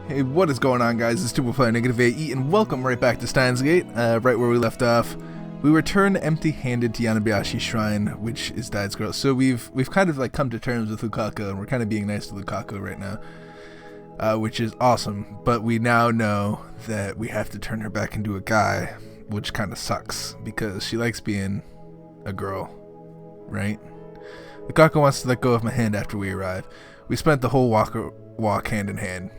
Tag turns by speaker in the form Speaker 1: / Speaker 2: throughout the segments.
Speaker 1: Hey, what is going on, guys? It's Two Player NegativeAE, and welcome right back to Steins Gate, right where we left off. We returned empty-handed to Yanabayashi Shrine, which is Dai's girl. So we've kind of like come to terms with Lukaku, and we're kind of being nice to Lukaku right now, which is awesome. But we now know that we have to turn her back into a guy, which kind of sucks because she likes being a girl, right? Lukaku wants to let go of my hand after we arrive. We spent the whole walk hand in hand.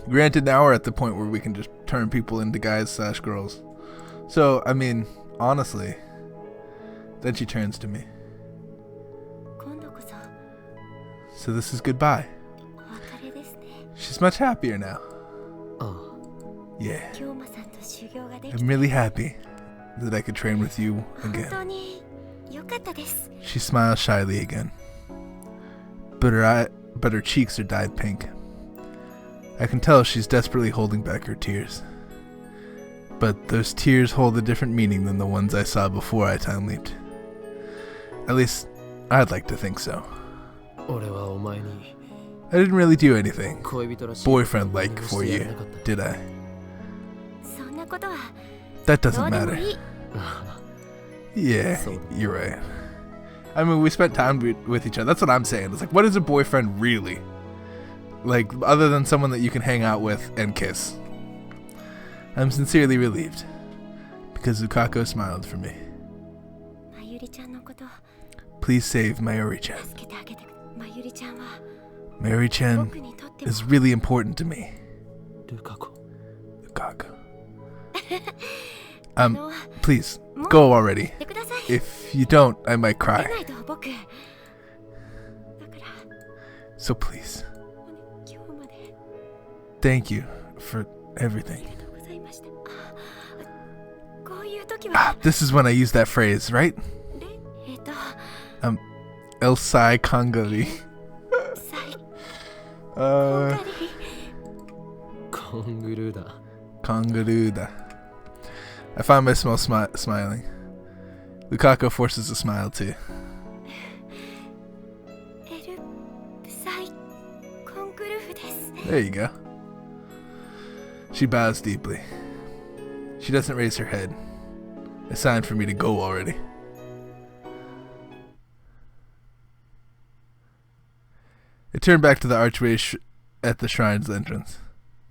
Speaker 1: Granted, now we're at the point where we can just turn people into guys/girls. So, I mean, honestly, then she turns to me. So this is goodbye. She's much happier now. Yeah. I'm really happy that I could train with you again. She smiles shyly again. But her cheeks are dyed pink. I can tell she's desperately holding back her tears. But those tears hold a different meaning than the ones I saw before I time leaped. At least, I'd like to think so. I didn't really do anything boyfriend-like for you, did I? That doesn't matter. Yeah, you're right. I mean, we spent time with each other. That's what I'm saying. It's like, what is a boyfriend really? Like, other than someone that you can hang out with and kiss. I'm sincerely relieved, because Lukaku smiled for me. Please save Mayuri-chan. Mayuri-chan is really important to me. Lukaku. Please, go already. If you don't, I might cry. So please. Thank you for everything. This is when I use that phrase, right? Elsai Kangari. Kongaruda. I find myself smiling. Lukaku forces a smile too. There you go. She bows deeply. She doesn't raise her head. A sign for me to go already. I turn back to the archway at the shrine's entrance.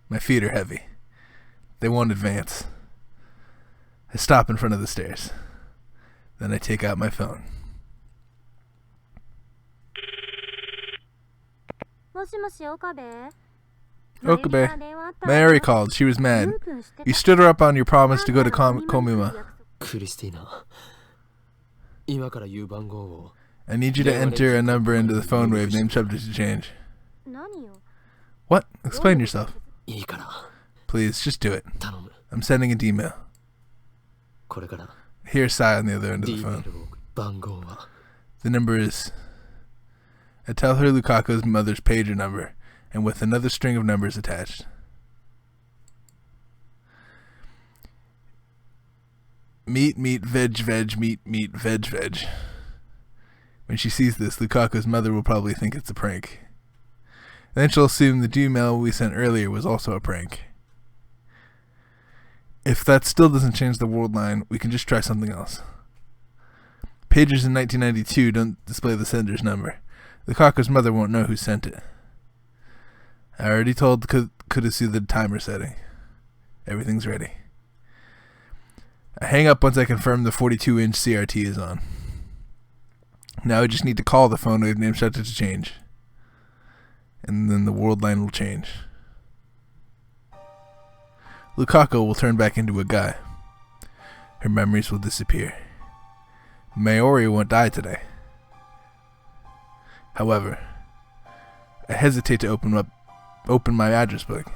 Speaker 1: My feet are heavy. They won't advance. I stop in front of the stairs. Then I take out my phone. Okabe. Mayuri called. She was mad. You stood her up on your promise to go to Komima. I need you to enter a number into the phone wave, name subject to change. What? Explain yourself. Please, just do it. I'm sending an email. Here's Sai on the other end of the phone. The number is... I tell her Lukaku's mother's pager number, and with another string of numbers attached. Meat, veg, meat, veg. When she sees this, Lukaku's mother will probably think it's a prank. Then she'll assume the email we sent earlier was also a prank. If that still doesn't change the world line, we can just try something else. Pagers in 1992 don't display the sender's number. Lukaku's mother won't know who sent it. I already told Kudasu the timer setting. Everything's ready. I hang up once I confirm the 42-inch CRT is on. Now I just need to call the phone wave name subject to change. And then the world line will change. Lukaku will turn back into a guy. Her memories will disappear. Mayuri won't die today. However, I hesitate to open my address book.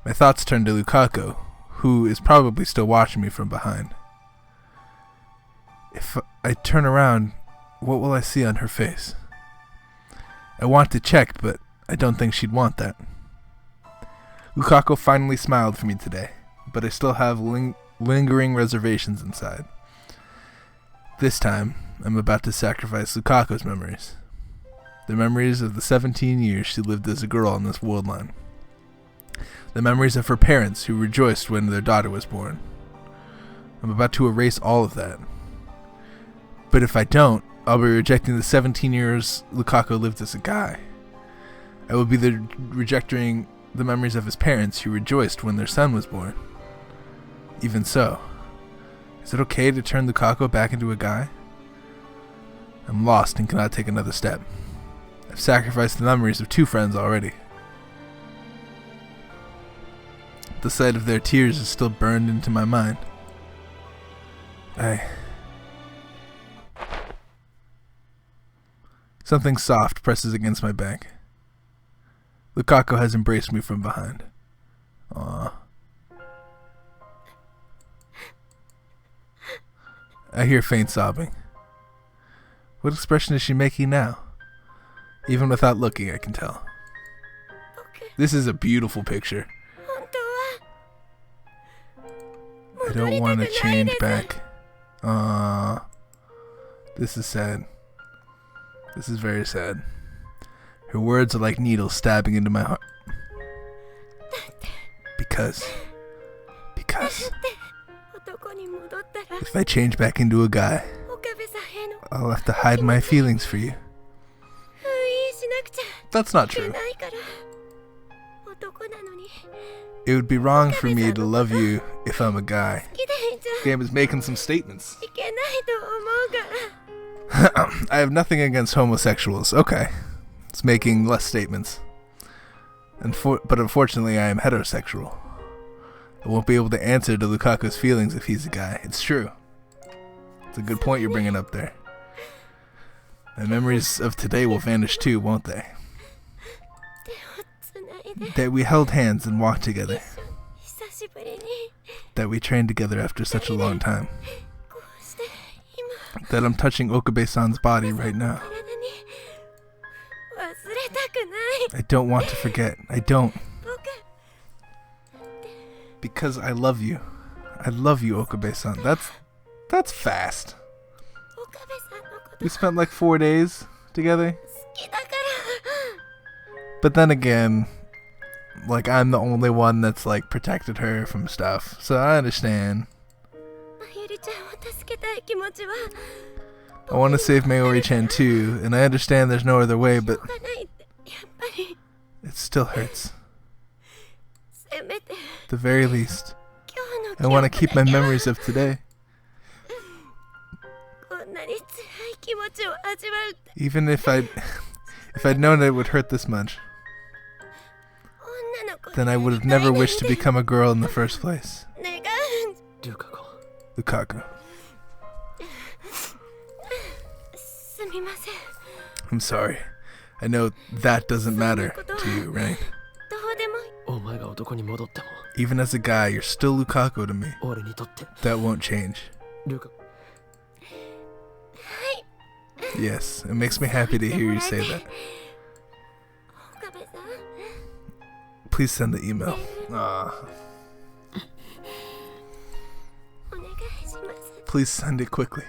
Speaker 1: My thoughts turn to Lukaku, who is probably still watching me from behind. If I turn around, what will I see on her face? I want to check, but I don't think she'd want that. Lukaku finally smiled for me today, but I still have lingering reservations inside. This time, I'm about to sacrifice Lukaku's memories. The memories of the 17 years she lived as a girl on this world line. The memories of her parents who rejoiced when their daughter was born. I'm about to erase all of that. But if I don't, I'll be rejecting the 17 years Lukaku lived as a guy. I will be rejecting the memories of his parents who rejoiced when their son was born. Even so, is it okay to turn Lukaku back into a guy? I'm lost and cannot take another step. I've sacrificed the memories of 2 friends already. The sight of their tears is still burned into my mind. Something soft presses against my back. Lukaku has embraced me from behind. Aww. I hear faint sobbing. What expression is she making now? Even without looking, I can tell. This is a beautiful picture. I don't want to change back. This is sad. This is very sad. Her words are like needles stabbing into my heart. Because if I change back into a guy, I'll have to hide my feelings for you. That's not true. It would be wrong for me to love you if I'm a guy. This game is making some statements. I have nothing against homosexuals. Okay. It's making less statements. But unfortunately, I am heterosexual. I won't be able to answer to Lukaku's feelings if he's a guy. It's true. It's a good point you're bringing up there. My memories of today will vanish too, won't they? That we held hands and walked together. That we trained together after such a long time. That I'm touching Okabe-san's body right now. I don't want to forget. I don't. Because I love you. I love you, Okabe-san. That's fast. We spent like 4 days together. But then again, like I'm the only one that's like protected her from stuff. So I understand. I want to save Mayuri-chan too, and I understand there's no other way, but it still hurts. At the very least, I want to keep my memories of today. Even if I'd known it would hurt this much, then I would have never wished to become a girl in the first place. Lukaku. I'm sorry. I know that doesn't matter to you, right? Even as a guy, you're still Lukaku to me. That won't change. Yes, it makes me happy to hear you say that. Please send the email. Please send it quickly.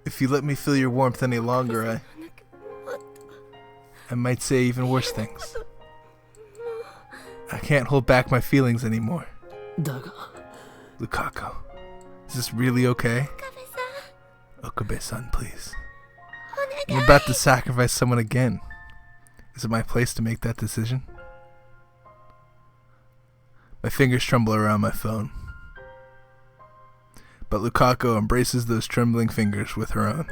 Speaker 1: If you let me feel your warmth any longer, I might say even worse things. I can't hold back my feelings anymore. Lukaku, is this really okay? Okabe-san, please. I'm about to sacrifice someone again. Is it my place to make that decision? My fingers tremble around my phone. But Lukaku embraces those trembling fingers with her own.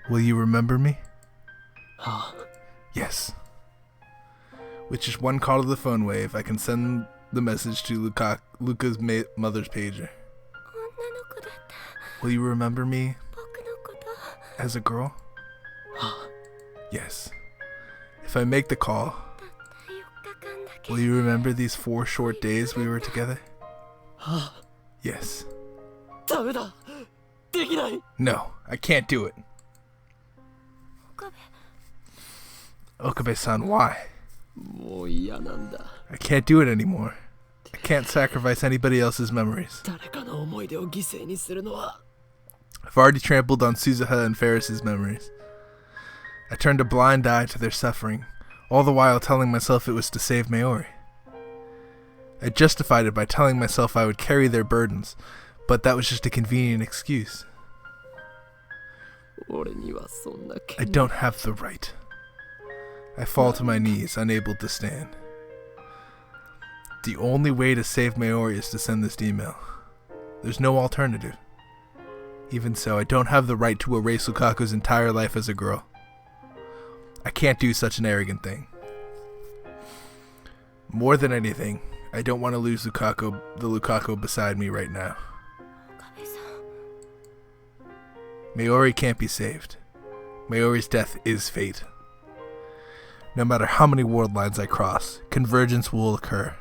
Speaker 1: Will you remember me? Yes. With just one call to the phone wave, I can send the message to Luca's mother's pager. Will you remember me as a girl? Yes. If I make the call, will you remember these 4 short days we were together? Yes. No, I can't do it. Okabe-san, why? I can't do it anymore. I can't sacrifice anybody else's memories. I've already trampled on Suzuha and Ferris's memories. I turned a blind eye to their suffering, all the while telling myself it was to save Maori. I justified it by telling myself I would carry their burdens, but that was just a convenient excuse. I don't have the right. I fall to my knees, unable to stand. The only way to save Maori is to send this email. There's no alternative. Even so, I don't have the right to erase Lukaku's entire life as a girl. I can't do such an arrogant thing. More than anything, I don't want to lose the Lukaku beside me right now. Maori can't be saved. Maori's death is fate. No matter how many world lines I cross, convergence will occur.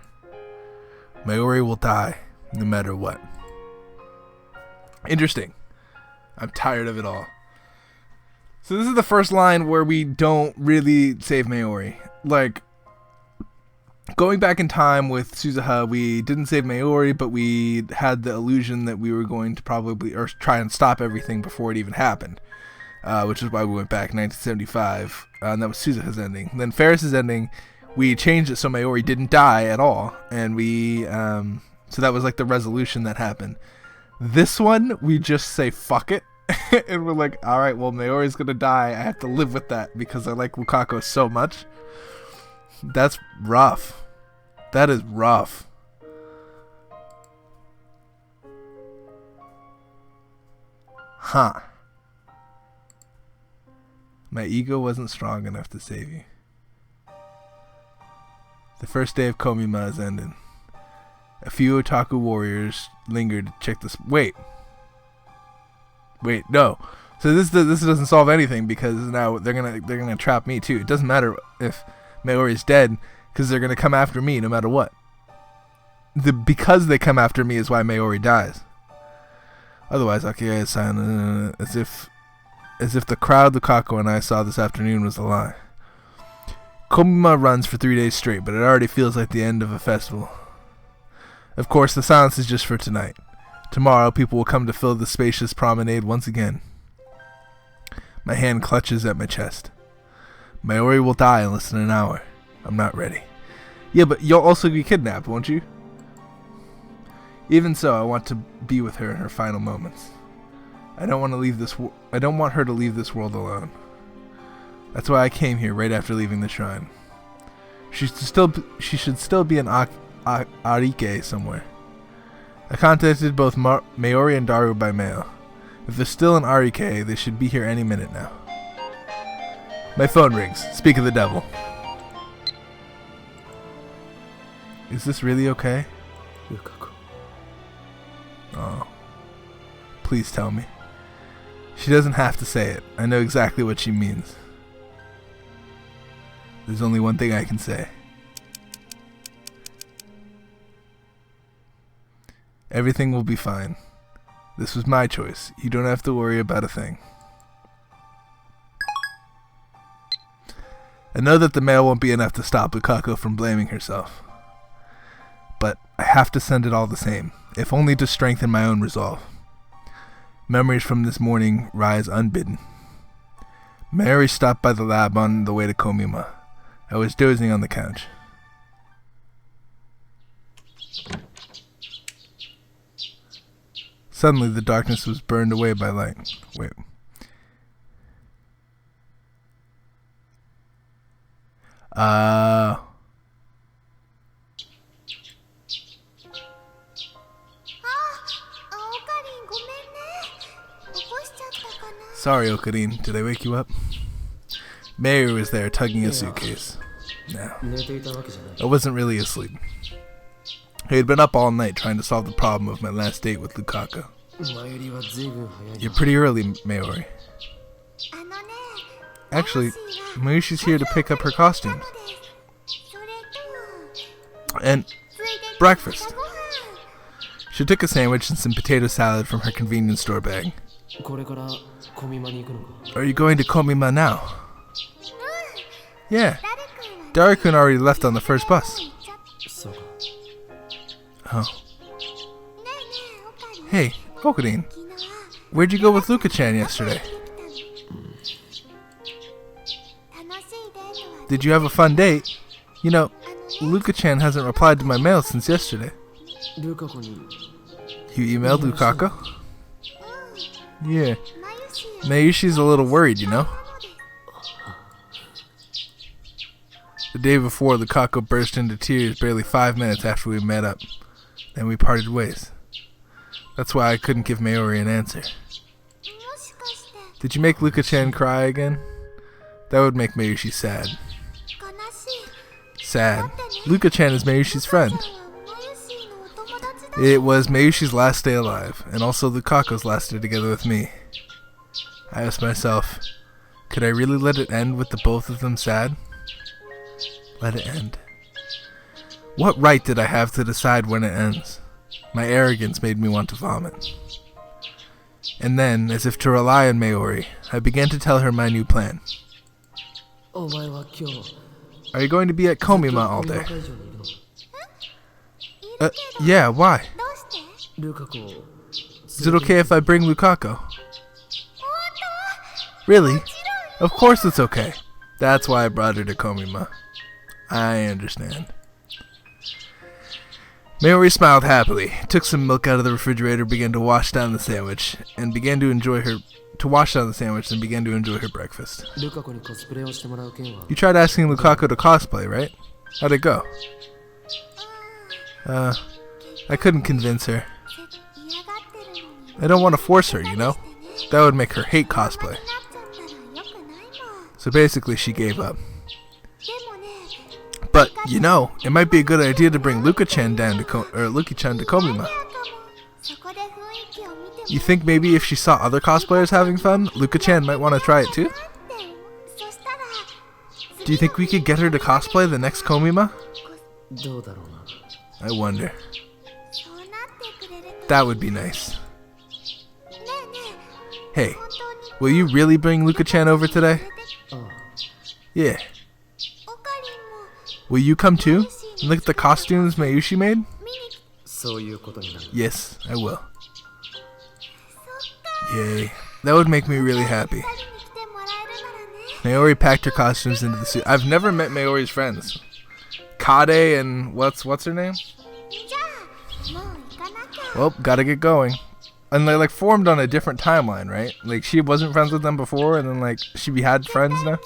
Speaker 1: Maori will die, no matter what. Interesting. I'm tired of it all. So this is the first line where we don't really save Maori. Like, going back in time with Suzuha, we didn't save Maori, but we had the illusion that we were going to probably, or try and stop everything before it even happened. Which is why we went back in 1975, and that was Suzuha's ending. Then Ferris's ending, we changed it so Maori didn't die at all, and so that was like the resolution that happened. This one, we just say fuck it, and we're like, alright, well, Maori's gonna die, I have to live with that because I like Lukaku so much. That's rough. That is rough. Huh. My ego wasn't strong enough to save you. The first day of Komima has ended. A few otaku warriors lingered to check this. Wait, no. So this doesn't solve anything because now they're gonna trap me too. It doesn't matter if Maori's dead because they're gonna come after me no matter what. Because they come after me is why Maori dies. Otherwise, Akia is silent, as if the crowd Lukaku and I saw this afternoon was a lie. Komima runs for 3 days straight, but it already feels like the end of a festival. Of course, the silence is just for tonight. Tomorrow, people will come to fill the spacious promenade once again. My hand clutches at my chest. Maori will die in less than an hour. I'm not ready. Yeah, but you'll also be kidnapped, won't you? Even so, I want to be with her in her final moments. I don't want her to leave this world alone. That's why I came here right after leaving the shrine. She should still be in Arike somewhere. I contacted both Maori and Daru by mail. If they're still in Arike, they should be here any minute now. My phone rings. Speak of the devil. Is this really okay?
Speaker 2: Lukaku.
Speaker 1: Oh. Please tell me. She doesn't have to say it. I know exactly what she means. There's only one thing I can say. Everything will be fine. This was my choice. You don't have to worry about a thing. I know that the mail won't be enough to stop Lukaku from blaming herself. But I have to send it all the same, if only to strengthen my own resolve. Memories from this morning rise unbidden. Mary stopped by the lab on the way to Komima. I was dozing on the couch. Suddenly the darkness was burned away by light. Wait. Sorry, Okarin. Did I wake you up? Mary was there tugging a suitcase. No, I wasn't really asleep. I had been up all night trying to solve the problem of my last date with Lukaku. You're pretty early, Maori. Actually, Mayushi's here to pick up her costumes. And breakfast. She took a sandwich and some potato salad from her convenience store bag. Are you going to Komima now? Yeah. Daru-kun already left on the first bus. Oh. Hey, Okarin. Where'd you go with Luka-chan yesterday? Did you have a fun date? You know, Luka-chan hasn't replied to my mail since yesterday. You emailed Lukako? Yeah. Mayushi's a little worried, you know? The day before, Lukako burst into tears barely 5 minutes after we met up. Then we parted ways. That's why I couldn't give Mayuri an answer. Did you make Luka-chan cry again? That would make Mayushi sad. Sad. Luka-chan is Mayushi's friend. It was Mayushi's last day alive, and also Lukako's last day together with me. I asked myself, could I really let it end with the both of them sad? Let it end. What right did I have to decide when it ends? My arrogance made me want to vomit. And then, as if to rely on Mayuri, I began to tell her my new plan. Are you going to be at Komima all day? Yeah, why? Is it okay if I bring Lukako? Really? Of course it's okay. That's why I brought her to Komima. I understand. Mayuri smiled happily, took some milk out of the refrigerator, began to wash down the sandwich, and began to enjoy her breakfast. You tried asking Lukako to cosplay, right? How'd it go? I couldn't convince her. I don't want to force her, you know? That would make her hate cosplay. So basically she gave up. But, you know, it might be a good idea to bring Luka-chan down to Luki-chan to Komima. You think maybe if she saw other cosplayers having fun, Luka-chan might want to try it too? Do you think we could get her to cosplay the next Komima? I wonder. That would be nice. Hey, will you really bring Luka-chan over today? Yeah. Will you come too? And look at the costumes Mayushi made? Yes, I will. Yay. That would make me really happy. Mayuri packed her costumes into the suit. I've never met Mayuri's friends. Kade and what's her name? Well, gotta get going. And they like formed on a different timeline, right? Like she wasn't friends with them before and then like she had friends now?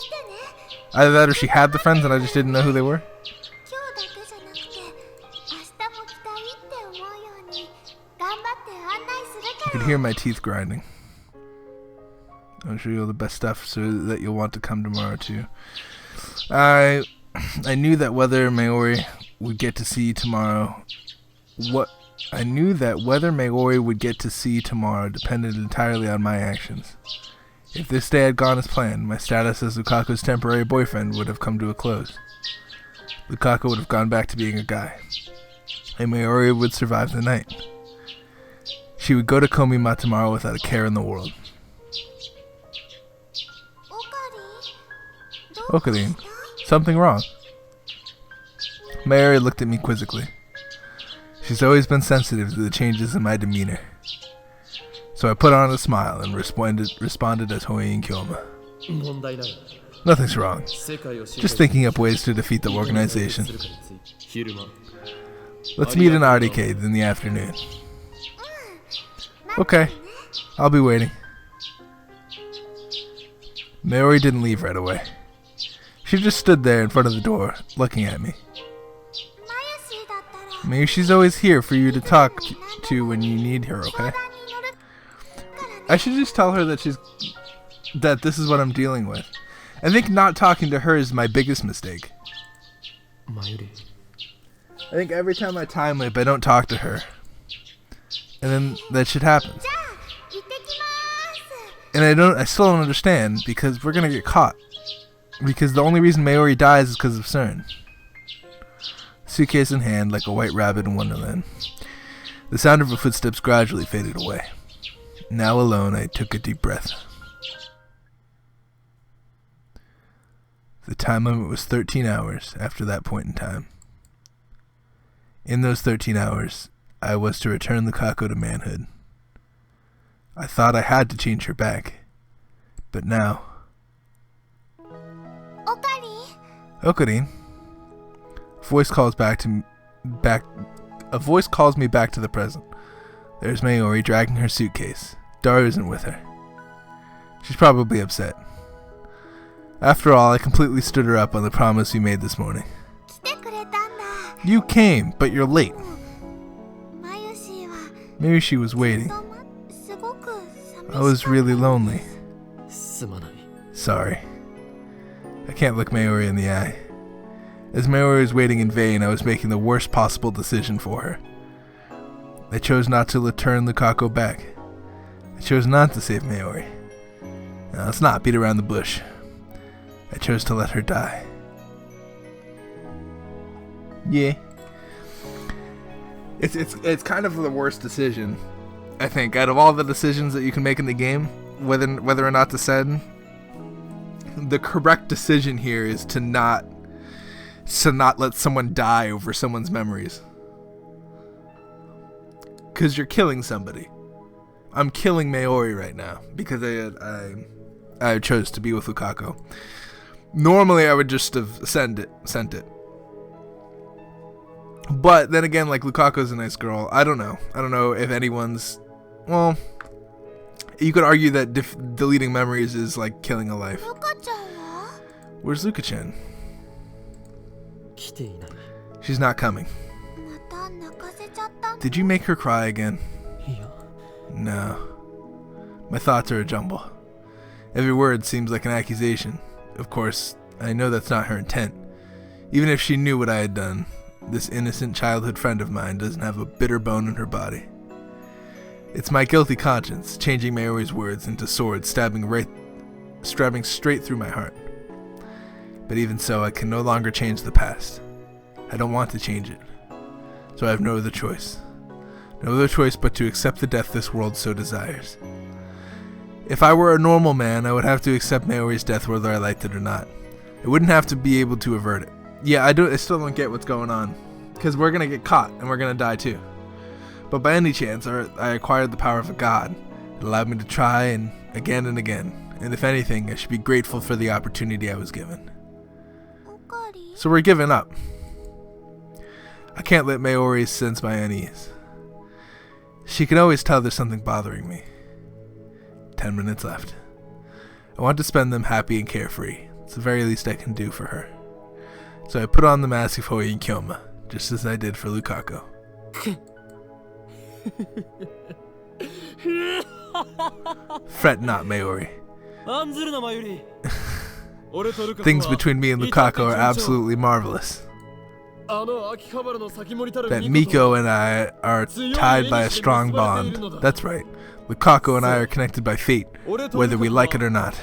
Speaker 1: Either that or she had the friends and I just didn't know who they were. You can hear my teeth grinding. I'll show you all the best stuff so that you'll want to come tomorrow too. I knew that whether Mayuri would get to see tomorrow depended entirely on my actions. If this day had gone as planned, my status as Lukaku's temporary boyfriend would have come to a close. Lukako would have gone back to being a guy, and Mayuri would survive the night. She would go to Komima tomorrow without a care in the world. Okarin, something wrong? Mayuri looked at me quizzically. She's always been sensitive to the changes in my demeanor. So I put on a smile and responded as Hoin Kyoma. Nothing's wrong. Just thinking up ways to defeat the organization. Let's meet in Arcade in the afternoon. Okay, I'll be waiting. Mayuri didn't leave right away. She just stood there in front of the door, looking at me. Mayushi's always here for you to talk to when you need her, okay? I should just tell her that this is what I'm dealing with. I think not talking to her is my biggest mistake. I think every time I time loop, I don't talk to her. And then that shit happens. And I still don't understand, because we're gonna get caught. Because the only reason Mayuri dies is because of CERN. Suitcase in hand, like a white rabbit in Wonderland. The sound of her footsteps gradually faded away. Now alone, I took a deep breath. The time limit was 13 hours after that point in time. In those 13 hours, I was to return Lukako to manhood. I thought I had to change her back, but now... Okari? Okarin. A voice calls me back to the present. There's Mayuri dragging her suitcase. Daru isn't with her. She's probably upset. After all, I completely stood her up on the promise we made this morning. You came, but you're late. Maybe she was waiting. I was really lonely. Sorry. I can't look Mayuri in the eye. As Mayuri was waiting in vain, I was making the worst possible decision for her. I chose not to return Lukaku back. I chose not to save Mayuri. Now, let's not beat around the bush. I chose to let her die. Yeah. It's kind of the worst decision, I think, out of all the decisions that you can make in the game, whether or not to send. The correct decision here is to not let someone die over someone's memories. Because you're killing somebody. I'm killing Mayuri right now because I chose to be with Lukaku. Normally I would just have sent it. But then again, like, Lukaku's a nice girl. I don't know if anyone's... Well, you could argue that deleting memories is like killing a life. Where's Luka-chan? She's not coming. Did you make her cry again? No. My thoughts are a jumble. Every word seems like an accusation. Of course, I know that's not her intent. Even if she knew what I had done, this innocent childhood friend of mine doesn't have a bitter bone in her body. It's my guilty conscience, changing Mayuri's words into swords, stabbing straight through my heart. But even so, I can no longer change the past. I don't want to change it. So I have no other choice. No other choice but to accept the death this world so desires. If I were a normal man, I would have to accept Mayuri's death whether I liked it or not. I wouldn't have to be able to avert it. Yeah, I still don't get what's going on. Because we're going to get caught, and we're going to die too. But by any chance, I acquired the power of a god. It allowed me to try and again. And if anything, I should be grateful for the opportunity I was given. So we're giving up. I can't let Mayuri sense my unease. She can always tell there's something bothering me. 10 minutes left. I want to spend them happy and carefree. It's the very least I can do for her. So I put on the mask of Hoi and Kyoma, just as I did for Lukaku. Fret not, Mayuri. Things between me and Lukaku are absolutely marvelous. That Miko and I are tied by a strong bond. That's right. Lukaku and I are connected by fate, whether we like it or not.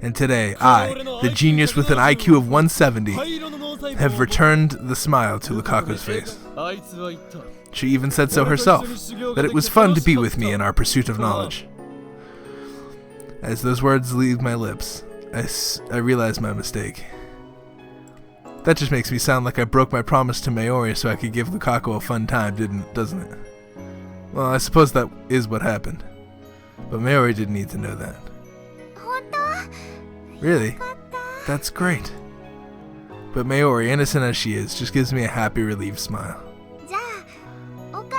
Speaker 1: And today, I, the genius with an IQ of 170, have returned the smile to Lukaku's face. She even said so herself, that it was fun to be with me in our pursuit of knowledge. As those words leave my lips, I realize my mistake. That just makes me sound like I broke my promise to Mayuri so I could give Lukaku a fun time, doesn't it? Well, I suppose that is what happened. But Mayuri didn't need to know that. Really? That's great. But Mayuri, innocent as she is, just gives me a happy, relieved smile.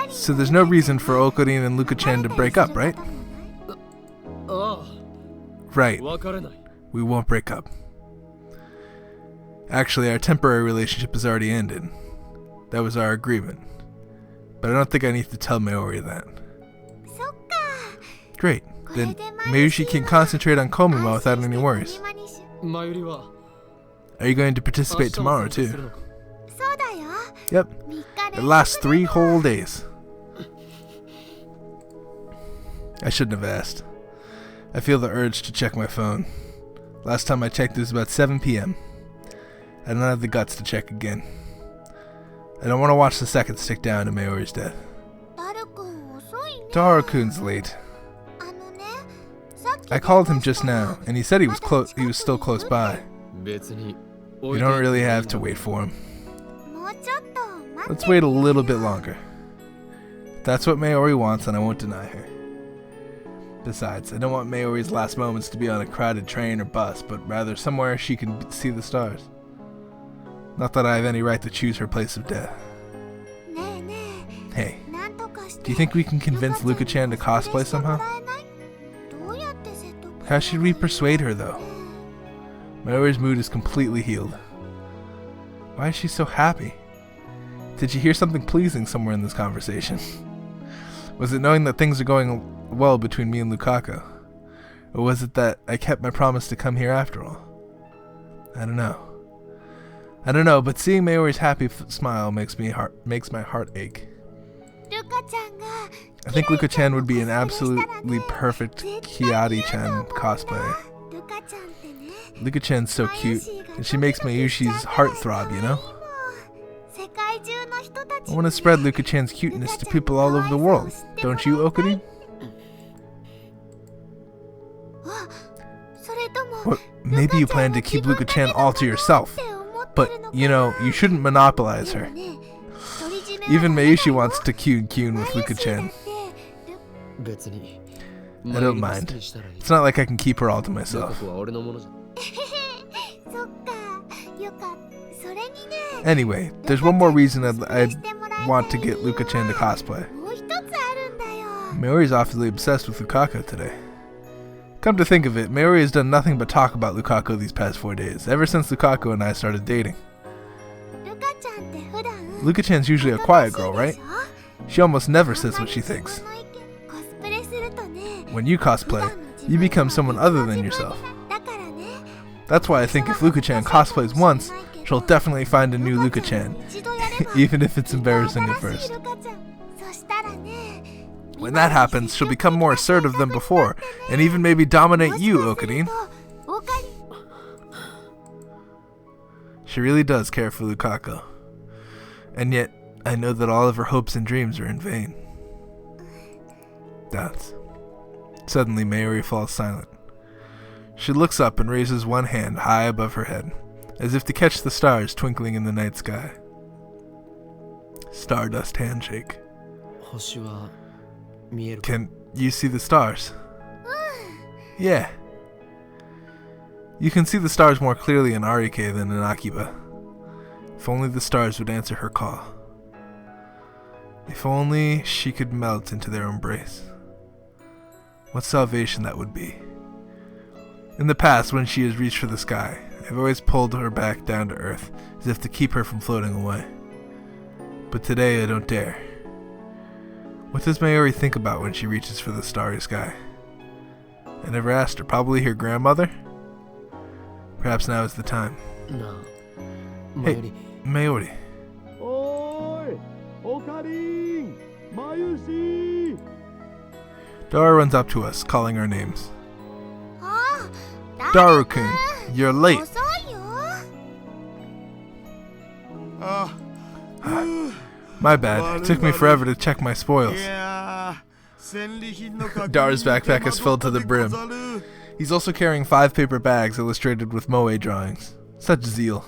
Speaker 1: So there's no reason for Okarin and Luka-chan to break up, right? Right. We won't break up. Actually, our temporary relationship has already ended. That was our agreement. But I don't think I need to tell Mayuri that. Great. Then maybe she can concentrate on Komima without any worries. Are you going to participate tomorrow too? Yep. It lasts 3 whole days. I shouldn't have asked. I feel the urge to check my phone. Last time I checked it was about 7 p.m. I don't have the guts to check again. I don't want to watch the seconds tick down to Mayuri's death. Daru-kun's late. I called him just now, and he said he was still close by. You don't really have to wait for him. Let's wait a little bit longer. If that's what Mayuri wants, then I won't deny her. Besides, I don't want Mayori's last moments to be on a crowded train or bus, but rather somewhere she can see the stars. Not that I have any right to choose her place of death. Hey, do you think we can convince Luka-chan to cosplay somehow? How should we persuade her, though? Mayori's mood is completely healed. Why is she so happy? Did she hear something pleasing somewhere in this conversation? Was it knowing that things are going well between me and Lukaku? Or was it that I kept my promise to come here after all? I don't know, but seeing Mayori's happy smile makes my heart ache. I think Luka-chan would be an absolutely perfect Kiyari-chan cosplayer. Luka-chan's so cute, and she makes Mayushi's heart throb, you know? I want to spread Luka-chan's cuteness to people all over the world, don't you, Okarin? Or maybe you plan to keep Luka-chan all to yourself, but, you know, you shouldn't monopolize her. Even Mayushi wants to kyun with Luka-chan. I don't mind. It's not like I can keep her all to myself. Anyway, there's one more reason I'd want to get Luka-chan to cosplay. Mayori's awfully obsessed with Lukaku today. Come to think of it, Mayori has done nothing but talk about Lukaku these past 4 days, ever since Lukaku and I started dating. Luka-chan's usually a quiet girl, right? She almost never says what she thinks. When you cosplay, you become someone other than yourself. That's why I think if Luka-chan cosplays once, she'll definitely find a new Luka-chan, even if it's embarrassing at first. When that happens, she'll become more assertive than before, and even maybe dominate you, Okarin. She really does care for Lukaku. And yet, I know that all of her hopes and dreams are in vain. Doubts. Suddenly, Mayori falls silent. She looks up and raises one hand high above her head, as if to catch the stars twinkling in the night sky. Stardust handshake. Can you see the stars? Yeah. You can see the stars more clearly in Arike than in Akiba. If only the stars would answer her call. If only she could melt into their embrace. What salvation that would be. In the past, when she has reached for the sky, I've always pulled her back down to earth, as if to keep her from floating away. But today I don't dare. What does Mayori think about when she reaches for the starry sky? I never asked her. Probably her grandmother? Perhaps now is the time.
Speaker 2: No.
Speaker 1: Hey, Mayori.
Speaker 3: Oi! Okarin! Mayushi!
Speaker 1: Dara runs up to us, calling our names. Daru-kun, you're late. My bad. It took me forever to check my spoils. Dara's backpack is filled to the brim. He's also carrying 5 paper bags illustrated with moe drawings. Such zeal.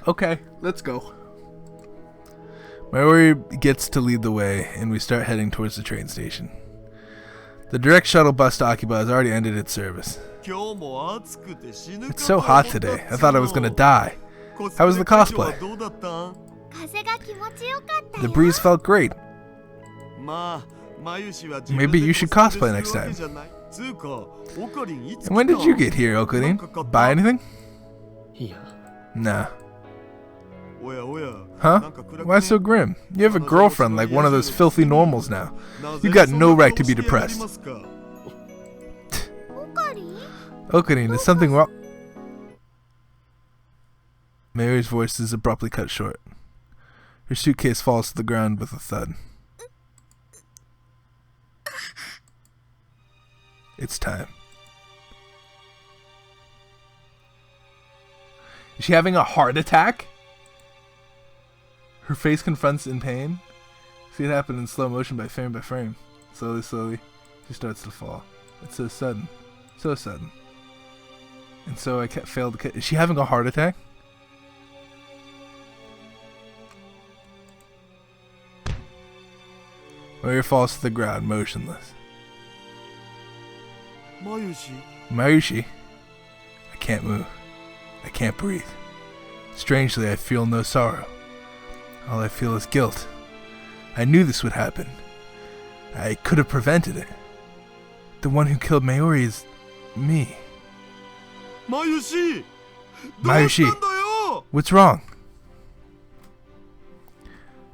Speaker 1: Okay, let's go. Mayori gets to lead the way, and we start heading towards the train station. The direct shuttle bus to Akiba has already ended its service. It's so hot today, I thought I was gonna die. How was the cosplay? The breeze felt great. Maybe you should cosplay next time. And when did you get here, Okarin? Buy anything? Nah. Huh? Why so grim? You have a girlfriend like one of those filthy normals now. You got no right to be depressed. Okarin, is something wrong? Mayori's voice is abruptly cut short. Her suitcase falls to the ground with a thud. It's time. Is she having a heart attack? Her face confronts in pain. See it happen in slow motion by frame. Slowly, she starts to fall. It's so sudden. So sudden. And so I failed to... Is she having a heart attack? Mayuri falls to the ground, motionless.
Speaker 3: マユシ
Speaker 1: Mayushi? I can't move. I can't breathe. Strangely, I feel no sorrow. All I feel is guilt. I knew this would happen. I could have prevented it. The one who killed Mayuri is me.
Speaker 3: マユシ
Speaker 1: Mayushi,
Speaker 3: どうしたんだよ
Speaker 1: what's wrong?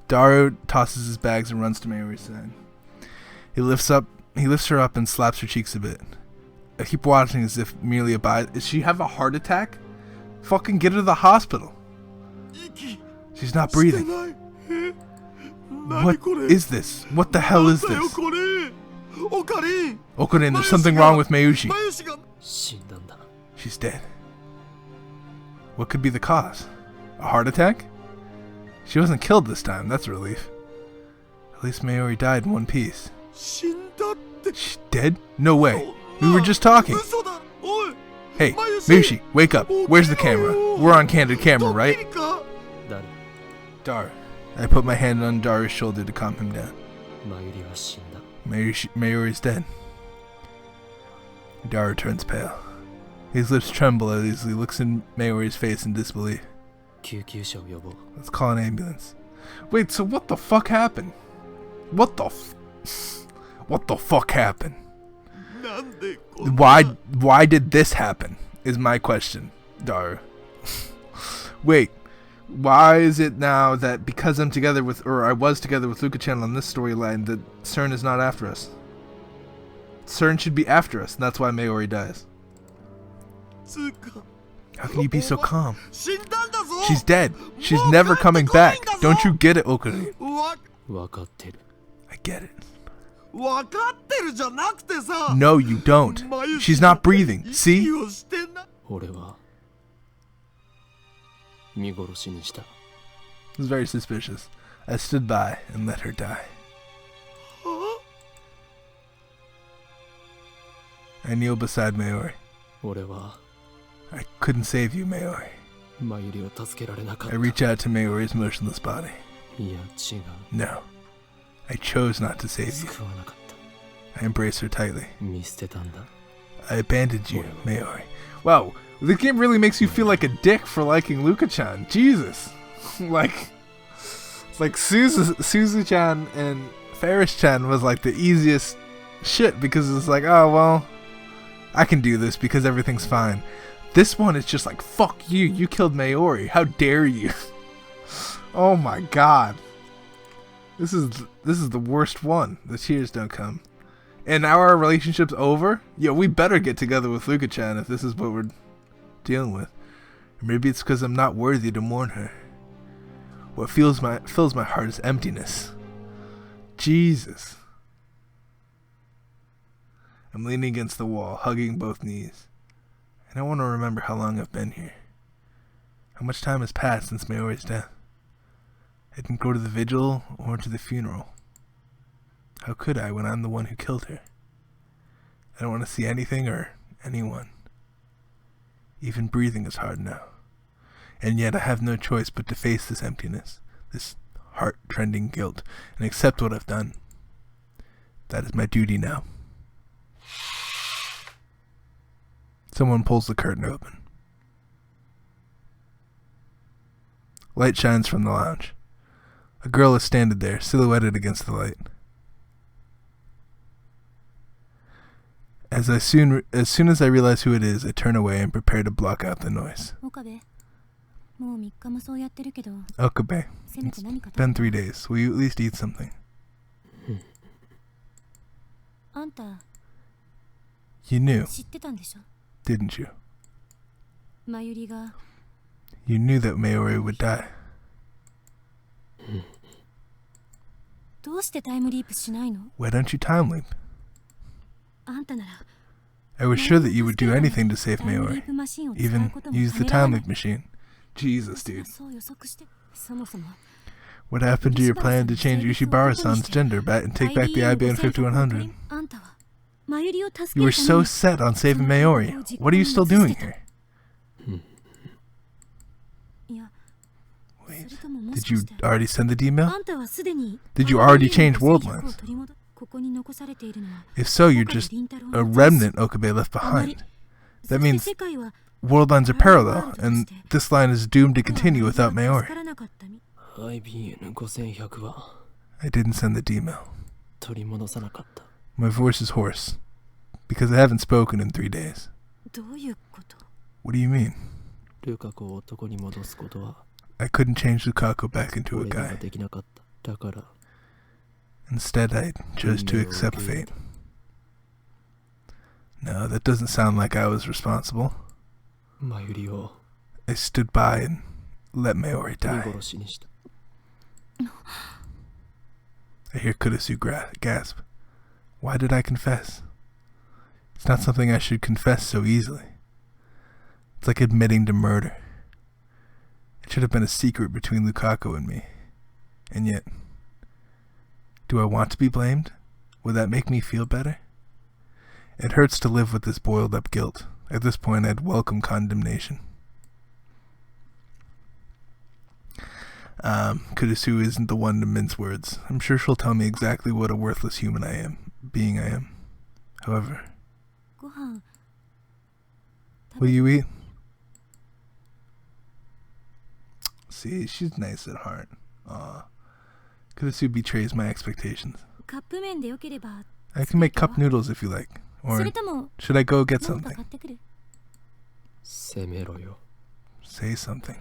Speaker 1: Daru tosses his bags and runs to Mayuri's side. He lifts her up and slaps her cheeks a bit. I keep watching as if merely a bite. Does she have a heart attack? Fucking get her to the hospital.
Speaker 3: 息
Speaker 1: She's not
Speaker 3: して
Speaker 1: breathing.
Speaker 3: ないえ何
Speaker 1: What
Speaker 3: これ
Speaker 1: is this? What the hell is
Speaker 3: なんだよ
Speaker 1: this?
Speaker 3: これオカリン
Speaker 1: Okurin, there's something wrong with Mayushi.
Speaker 3: マユシが
Speaker 2: 死んだんだ。
Speaker 1: She's dead. What could be the cause? A heart attack? She wasn't killed this time, that's a relief. At least Mayuri died in one piece.
Speaker 3: 死んだって
Speaker 1: She's dead? No way. We were just talking.
Speaker 3: 嘘だおい
Speaker 1: Hey, Mayushi, wake up. Where's the camera? We're on candid camera,
Speaker 3: ドッ
Speaker 1: right?
Speaker 3: キリか
Speaker 2: 誰？
Speaker 1: Daru. I put my hand on Daru's shoulder to calm him down.
Speaker 2: マユリは死んだ。
Speaker 1: Mayuri's dead. Daru turns pale. His lips tremble as he looks in Mayuri's face in disbelief.
Speaker 2: 救急車を呼ぼう。
Speaker 1: Let's call an ambulance. Wait, so what the fuck happened? What the fuck happened?
Speaker 3: なんでこんな
Speaker 1: Why did this happen? Is my question, Daru. Wait, why is it now that because I'm together with, or I was together with Luka-chan on this storyline, that CERN is not after us? CERN should be after us, and that's why Mayuri dies.
Speaker 3: つうか
Speaker 1: How can you be so calm?
Speaker 3: 死んだんだぞ
Speaker 1: She's dead. She's never coming back. Don't you get it, Okurin?
Speaker 2: 分かってる。
Speaker 1: I get it.
Speaker 3: わかってるじゃなくてさ
Speaker 1: No, you don't. She's not breathing.
Speaker 3: 息
Speaker 1: See?
Speaker 3: をしてんな
Speaker 2: 俺は見殺しにした。
Speaker 1: It was very suspicious. I stood by and let her die.
Speaker 3: は
Speaker 1: I kneel beside Mayuri.
Speaker 2: 俺は
Speaker 1: I couldn't save you, Mayuri.
Speaker 2: マユリを助けられなかっ
Speaker 1: I
Speaker 2: た。
Speaker 1: reach out to Mayuri's motionless body.
Speaker 2: いや違う。
Speaker 1: No. I chose not to save you.
Speaker 2: 救わなかっ
Speaker 1: I embrace her tightly.
Speaker 2: た。見捨てたんだ。
Speaker 1: I abandoned you, Mayuri. Wow, this game really makes you feel like a dick for liking Luka-chan. Jesus. like Suzu-chan and Ferris-chan was like the easiest shit because it's like, oh, well, I can do this because everything's fine. This one is just like, fuck you, you killed Mayuri. How dare you? Oh my god. This is the worst one. The tears don't come. And now our relationship's over? Yo, we better get together with Luka-chan if this is what we're dealing with. Or maybe it's because I'm not worthy to mourn her. What fills my heart is emptiness. Jesus. I'm leaning against the wall, hugging both knees. I don't want to remember how long I've been here. How much time has passed since Mayuri's death? I didn't go to the vigil or to the funeral. How could I when I'm the one who killed her? I don't want to see anything or anyone. Even breathing is hard now. And yet I have no choice but to face this emptiness, this heart-trending guilt, and accept what I've done. That is my duty now. Someone pulls the curtain open. Light shines from the lounge. A girl is standing there, silhouetted against the light. As soon as I realize who it is, I turn away and prepare to block out the noise. Okabe. It's been 3 days. Will you at least eat something? You knew, didn't you? You knew that Mayuri would die. Why don't you time leap? I was sure that you would do anything to save Mayuri, even use the time leap machine. Jesus, dude. What happened to your plan to change Ushibara-san's gender and take back the IBN 5100? You were so set on saving Mayuri. What are you still doing here? Wait,
Speaker 4: それともも
Speaker 1: did
Speaker 4: しか
Speaker 1: you
Speaker 4: して
Speaker 1: already send the email?
Speaker 4: あんたはすでに
Speaker 1: Did you already change world
Speaker 4: あの
Speaker 1: lines?
Speaker 4: 取り戻ここに残されているのは
Speaker 1: If so, you're
Speaker 4: 岡部
Speaker 1: just
Speaker 4: 倫太郎
Speaker 1: a
Speaker 4: の
Speaker 1: remnant Okabe left
Speaker 4: あまり
Speaker 1: behind.
Speaker 4: そ
Speaker 1: That
Speaker 4: して
Speaker 1: means
Speaker 4: 世界は
Speaker 1: world lines are parallel, and this line is doomed to continue without
Speaker 4: 助
Speaker 1: Maori.
Speaker 4: からなかったみ
Speaker 2: IBN5100 は
Speaker 1: I didn't send the email.
Speaker 2: 取り戻さなかった。
Speaker 1: My voice is hoarse, because I haven't spoken in 3 days.
Speaker 4: どういうこと
Speaker 1: What do you mean?
Speaker 2: ルカ子を男に戻すことは
Speaker 1: I couldn't change Lukaku back into a
Speaker 2: 俺には
Speaker 1: guy.
Speaker 2: できなかった。だから
Speaker 1: Instead, I chose to accept fate. No, that doesn't sound like I was responsible.
Speaker 2: マユリを
Speaker 1: I stood by and let Maori
Speaker 2: 見
Speaker 1: die.
Speaker 2: 殺しにした。
Speaker 1: I hear Kurusu gasp. Why did I confess? It's not something I should confess so easily. It's like admitting to murder. It should have been a secret between Lukaku and me. And yet, do I want to be blamed? Would that make me feel better? It hurts to live with this boiled up guilt. At this point, I'd welcome condemnation. Kurusu isn't the one to mince words. I'm sure she'll tell me exactly what a worthless human being I am. However,
Speaker 4: ご飯
Speaker 1: will you eat? See, she's nice at heart. Aw. Kurusu betrays my expectations.
Speaker 4: カップ麺でよければ
Speaker 1: I can make cup noodles if you like.
Speaker 4: そ
Speaker 1: Or
Speaker 4: れとも
Speaker 1: should I go get
Speaker 4: 何か
Speaker 1: something?
Speaker 4: 買ってくる
Speaker 2: 責めろよ。
Speaker 1: Say something.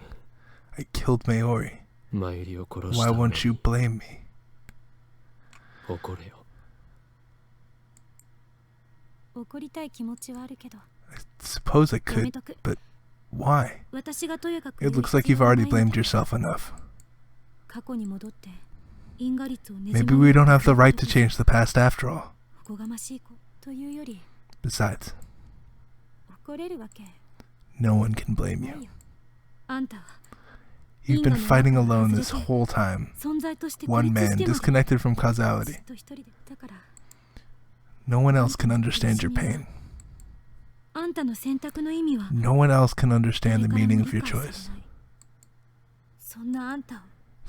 Speaker 1: I killed Maori.
Speaker 2: マユリを殺した
Speaker 1: Why
Speaker 2: のに
Speaker 1: won't you blame me?
Speaker 2: 怒れよ。
Speaker 4: 怒りたい気持ちはあるけど
Speaker 1: I suppose I
Speaker 4: やめ
Speaker 1: could,
Speaker 4: とく
Speaker 1: but why?
Speaker 4: 私がとやかく
Speaker 1: It looks like you've already blamed yourself enough.
Speaker 4: 過去に戻って因果率をねじ
Speaker 1: Maybe we don't have the right to change the past after all.
Speaker 4: おこがましい子というより
Speaker 1: Besides,
Speaker 4: 怒れるわけ
Speaker 1: no one can blame
Speaker 4: ない
Speaker 1: you.
Speaker 4: よあんたは
Speaker 1: You've been fighting alone this whole time.
Speaker 4: 存在として孤
Speaker 1: One
Speaker 4: 立
Speaker 1: man,
Speaker 4: してまで
Speaker 1: disconnected from
Speaker 4: ず
Speaker 1: causality.
Speaker 4: っと一人でだから
Speaker 1: No one else can understand your pain.
Speaker 4: あんたの選択の意味は
Speaker 1: No one else can understand the
Speaker 4: 誰から
Speaker 1: meaning
Speaker 4: も
Speaker 1: of
Speaker 4: 理
Speaker 1: your
Speaker 4: 解され
Speaker 1: choice.
Speaker 4: ないそんなあんたを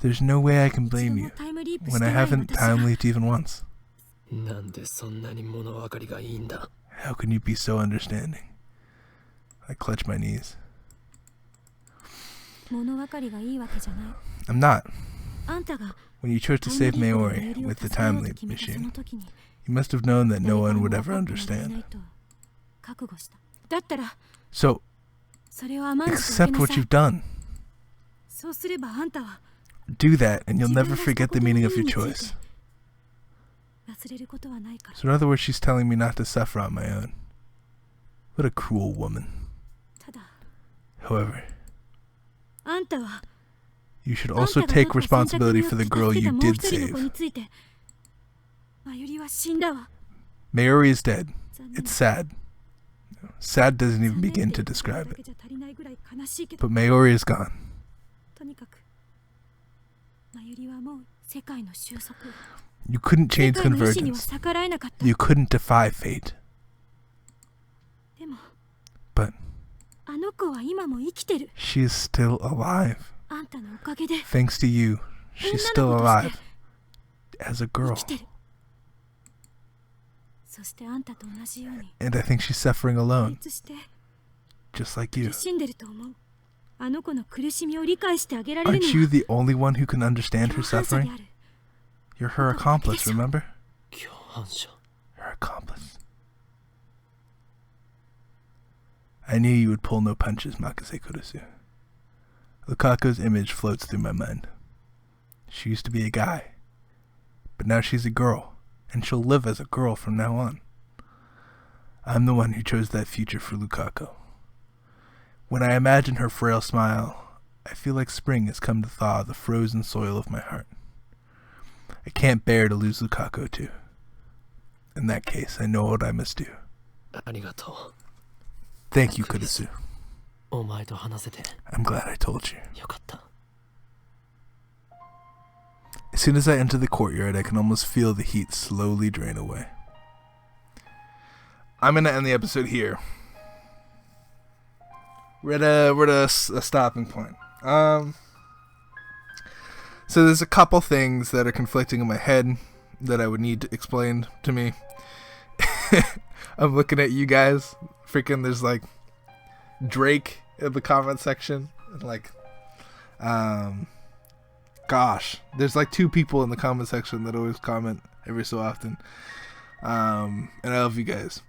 Speaker 1: There's no way I can
Speaker 4: 一度
Speaker 1: blame
Speaker 4: も
Speaker 1: you
Speaker 4: タイムリープし
Speaker 1: when
Speaker 4: て
Speaker 1: I
Speaker 4: ない
Speaker 1: haven't
Speaker 4: 私が
Speaker 1: time leaped even once.
Speaker 2: なんでそんなに物分かりがいいんだ。
Speaker 1: How can you be so understanding? I clutch my knees.
Speaker 4: 物分かりがいいわけじゃない
Speaker 1: I'm not.
Speaker 4: あんたが
Speaker 1: When you chose to
Speaker 4: タイ
Speaker 1: save
Speaker 4: ムリープで
Speaker 1: Maori
Speaker 4: マユリを
Speaker 1: with the
Speaker 4: 助けよ
Speaker 1: time
Speaker 4: うと
Speaker 1: leap
Speaker 4: 決めたそ
Speaker 1: machine,
Speaker 4: の時に
Speaker 1: you must have known that
Speaker 4: 誰
Speaker 1: no
Speaker 4: から
Speaker 1: one
Speaker 4: も
Speaker 1: would
Speaker 4: 分
Speaker 1: ever
Speaker 4: かってもらえな
Speaker 1: understand.
Speaker 4: いと覚悟しただったら
Speaker 1: So,
Speaker 4: それを甘んじて受け
Speaker 1: accept
Speaker 4: な
Speaker 1: what
Speaker 4: さい
Speaker 1: you've done.
Speaker 4: そうすればあんたは
Speaker 1: Do that, and you'll
Speaker 4: 自分
Speaker 1: never
Speaker 4: がした
Speaker 1: forget
Speaker 4: こ
Speaker 1: the
Speaker 4: との
Speaker 1: meaning
Speaker 4: 意
Speaker 1: of
Speaker 4: 味
Speaker 1: your
Speaker 4: につい
Speaker 1: choice.
Speaker 4: て忘れることはないから
Speaker 1: So, in other words, she's telling me not to suffer on my own. What a cruel woman.
Speaker 4: ただ
Speaker 1: However,
Speaker 4: あんたは
Speaker 1: you should
Speaker 4: あん
Speaker 1: also
Speaker 4: たが
Speaker 1: take
Speaker 4: 取った選択
Speaker 1: responsibility
Speaker 4: によ
Speaker 1: for
Speaker 4: っ
Speaker 1: the
Speaker 4: て
Speaker 1: girl
Speaker 4: 助け
Speaker 1: you
Speaker 4: たもう
Speaker 1: did
Speaker 4: 一人の子
Speaker 1: save.
Speaker 4: についてマユリは死んだわ
Speaker 1: Maori is dead.
Speaker 4: 残念
Speaker 1: It's sad. Sad doesn't
Speaker 4: 残
Speaker 1: even
Speaker 4: 念って
Speaker 1: begin
Speaker 4: 言
Speaker 1: to
Speaker 4: う
Speaker 1: describe
Speaker 4: だ
Speaker 1: it.
Speaker 4: けじゃ足りないぐらい悲しいけど
Speaker 1: But Maori is gone.
Speaker 4: とにかくマユリはもう世界の収束
Speaker 1: You couldn't
Speaker 4: 世
Speaker 1: change
Speaker 4: 界の意志には
Speaker 1: convergence.
Speaker 4: 逆らえなかった
Speaker 1: You couldn't defy fate.
Speaker 4: でも
Speaker 1: But
Speaker 4: あの子は今も生きてる
Speaker 1: she is still alive.
Speaker 4: あんたのおかげで
Speaker 1: Thanks to you, she's
Speaker 4: 女
Speaker 1: still
Speaker 4: の子と
Speaker 1: alive
Speaker 4: して
Speaker 1: as a
Speaker 4: 生
Speaker 1: girl.
Speaker 4: きてるそしてあんたと同じように
Speaker 1: And I think she's suffering
Speaker 4: 孤
Speaker 1: alone,
Speaker 4: 立して
Speaker 1: just like you.
Speaker 4: 苦しんでると思うあの子の苦しみを理解してあげられる
Speaker 1: Aren't
Speaker 4: の
Speaker 1: you
Speaker 4: は
Speaker 1: the only one who can understand her
Speaker 4: 共犯者で
Speaker 1: suffering?
Speaker 4: ある
Speaker 1: You're her accomplice, remember?
Speaker 2: 共犯者。
Speaker 1: Her accomplice. I knew you would pull no punches, Makase Kurusu. Lukaku's image floats through my mind. She used to be a guy, but now she's a girl, and she'll live as a girl from now on. I'm the one who chose that future for Lukaku. When I imagine her frail smile, I feel like spring has come to thaw the frozen soil of my heart. I can't bear to lose Lukaku too. In that case, I know what I must do.
Speaker 2: ありがと
Speaker 1: Thank you, Kurusu.
Speaker 2: う。お前と話せて
Speaker 1: I'm glad I told you.
Speaker 2: よかった。
Speaker 1: As soon as I enter the courtyard, I can almost feel the heat slowly drain away. I'm gonna end the episode here. We're at a stopping point. So there's a couple things that are conflicting in my head that I would need explained to me. I'm looking at you guys. Freaking, there's like Drake in the comment section. And like, gosh, there's like 2 people in the comment section that always comment every so often. And I love you guys.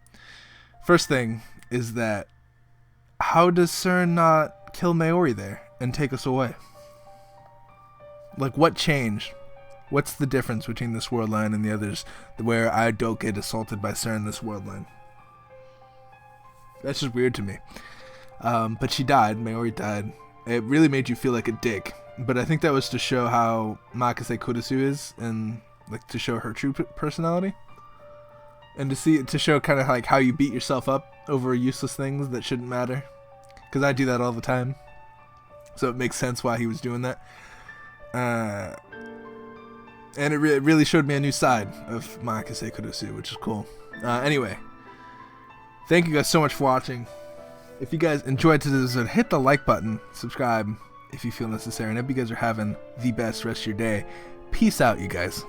Speaker 1: First thing is that, how does CERN not kill Maori there and take us away? Like, what changed? What's the difference between this world line and the others where I don't get assaulted by CERN this world line? That's just weird to me. But she died. Maori died. It really made you feel like a dick. But I think that was to show how Makase Kurisu is, and like to show her true personality. And to show kind of like how you beat yourself up over useless things that shouldn't matter. Because I do that all the time. So it makes sense why he was doing that. And it really showed me a new side of Makase Kurisu, which is cool. Anyway, thank you guys so much for watching. If you guys enjoyed today's episode, hit the like button, subscribe if you feel necessary, and I hope you guys are having the best rest of your day. Peace out, you guys.